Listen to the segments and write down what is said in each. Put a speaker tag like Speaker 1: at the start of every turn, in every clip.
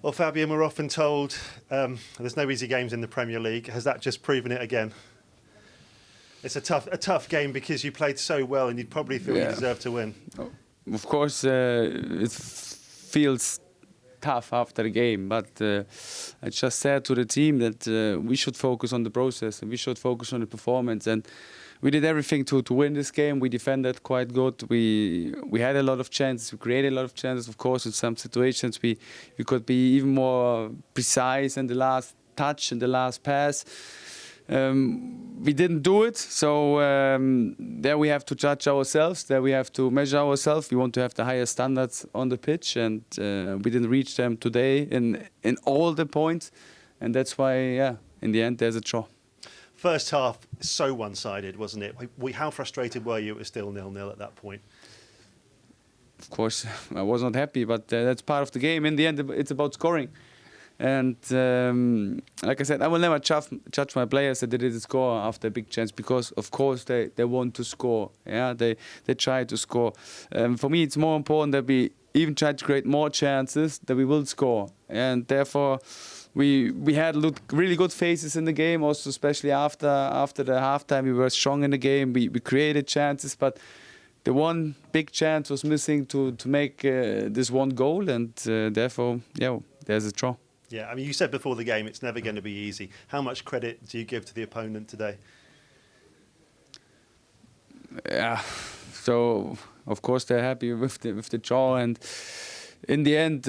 Speaker 1: Well, Fabian, we're often told there's no easy games in the Premier League. Has that just proven it again? It's a tough game because you played so well and you'd probably feel you deserve to win.
Speaker 2: Of course, it feels tough after the game, but I just said to the team that we should focus on the process and we should focus on the performance. And we did everything to win this game. We defended quite good. We had a lot of chances. We created a lot of chances. Of course, in some situations we could be even more precise in the last touch and the last pass. We didn't do it, so there we have to judge ourselves. There we have to measure ourselves. We want to have the highest standards on the pitch, and we didn't reach them today in all the points, and that's why, in the end, there's a draw.
Speaker 1: First half, so one-sided, wasn't it? How frustrated were you? It was still 0-0 at that point.
Speaker 2: Of course, I was not happy, but that's part of the game. In the end, it's about scoring. And like I said, I will never judge my players that they didn't score after a big chance because, of course, they want to score. Yeah, they try to score. For me, it's more important that we even try to create more chances that we will score. And therefore, we had really good phases in the game, also especially after the halftime. We were strong in the game. We created chances, but the one big chance was missing to make this one goal, and therefore, there's a draw.
Speaker 1: Yeah, I mean, you said before the game it's never going to be easy. How much credit do you give to the opponent today?
Speaker 2: Yeah, so of course they're happy with the draw, and in the end,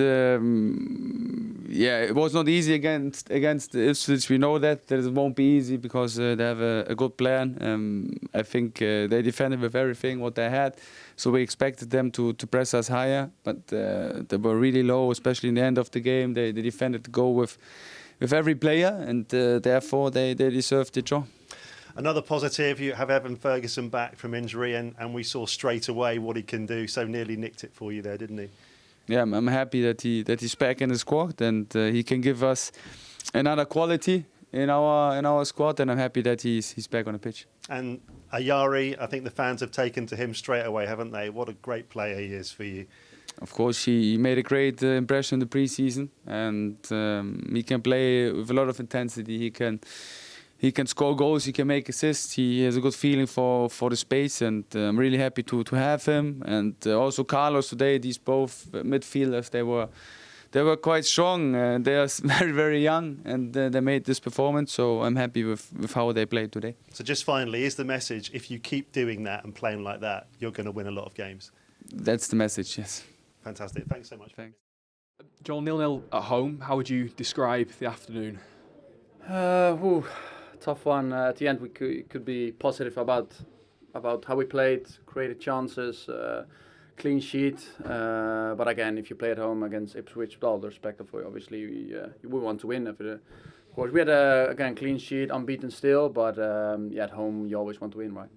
Speaker 2: it was not easy against Ipswich. We know that it won't be easy because they have a good plan. I think they defended with everything what they had, so we expected them to press us higher, but they were really low, especially in the end of the game. They defended the goal with every player, and therefore they deserved the draw.
Speaker 1: Another positive, you have Evan Ferguson back from injury, and we saw straight away what he can do. So nearly nicked it for you there, didn't he?
Speaker 2: Yeah, I'm happy that he's back in the squad, and he can give us another quality in our squad, and I'm happy that he's back on the pitch.
Speaker 1: And Ayari, I think the fans have taken to him straight away, haven't they? What a great player he is for you.
Speaker 2: Of course, he made a great impression in the pre-season, and he can play with a lot of intensity. He can score goals, he can make assists, he has a good feeling for the space, and I'm really happy to have him. And also Carlos today, these both midfielders, they were quite strong. They are very, very young, and they made this performance, so I'm happy with how they played today.
Speaker 1: So just finally, is the message, if you keep doing that and playing like that, you're going to win a lot of games?
Speaker 2: That's the message, yes.
Speaker 1: Fantastic, thanks so much.
Speaker 2: Thanks.
Speaker 3: Joel, 0-0 at home, how would you describe the afternoon?
Speaker 4: Tough one. At the end, we could be positive about how we played, created chances, clean sheet. But again, if you play at home against Ipswich, with all the respect for you, obviously we want to win. Of course, we had again clean sheet, unbeaten still, but at home you always want to win, right?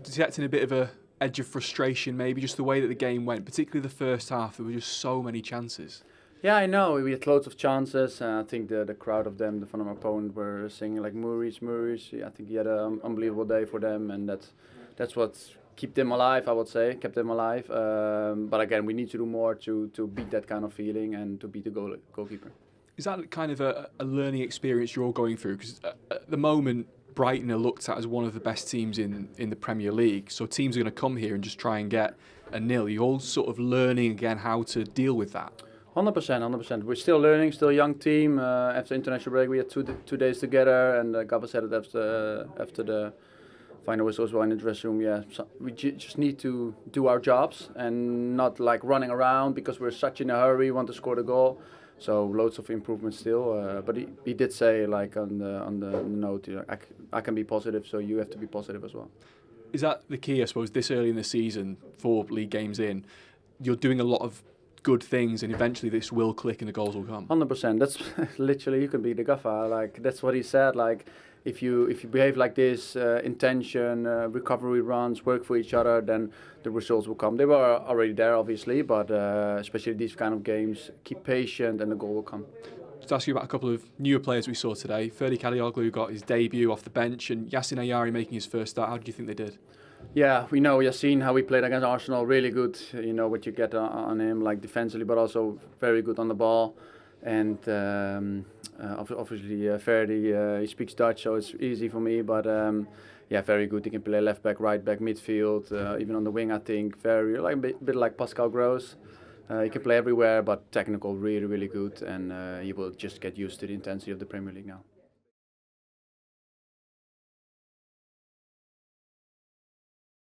Speaker 3: Does it act in a bit of a edge of frustration, maybe just the way that the game went, particularly the first half? There were just so many chances.
Speaker 4: Yeah, I know. We had loads of chances. I think the crowd of them, the front of our opponent, were singing like Murray's. I think he had an unbelievable day for them, and that's what kept them alive, I would say, kept them alive. But again, we need to do more to beat that kind of feeling and to beat the goalkeeper.
Speaker 3: Is that kind of a learning experience you're going through? Because at the moment, Brighton are looked at as one of the best teams in the Premier League. So teams are going to come here and just try and get a nil. You're all sort of learning again how to deal with that.
Speaker 4: 100%. We're still learning, still a young team. After international break, we had two days together, and Gabba said it after the final whistle as well in the dressing room. Yeah, so we just need to do our jobs and not like running around because we're such in a hurry, want to score the goal. So loads of improvement still. But he did say like on the note, I can be positive, so you have to be positive as well.
Speaker 3: Is that the key, I suppose, this early in the season, 4 league games in, you're doing a lot of good things, and eventually this will click and the goals will come?
Speaker 4: 100%. That's literally, you can be the gaffer. Like that's what he said. Like if you behave like this, intention, recovery runs, work for each other, then the results will come. They were already there, obviously, but especially these kind of games, keep patient and the goal will come.
Speaker 3: To ask you about a couple of newer players we saw today. Ferdi Kalioglu got his debut off the bench, and Yasin Ayari making his first start. How do you think they did?
Speaker 4: Yeah, we know Yasin, how he played against Arsenal, really good. You know what you get on him, like defensively, but also very good on the ball. And obviously Verdi, he speaks Dutch, so it's easy for me. But yeah, very good. He can play left back, right back, midfield, even on the wing. I think very like a bit like Pascal Gross. He can play everywhere, but technical, really, really good, and he will just get used to the intensity of the Premier League now.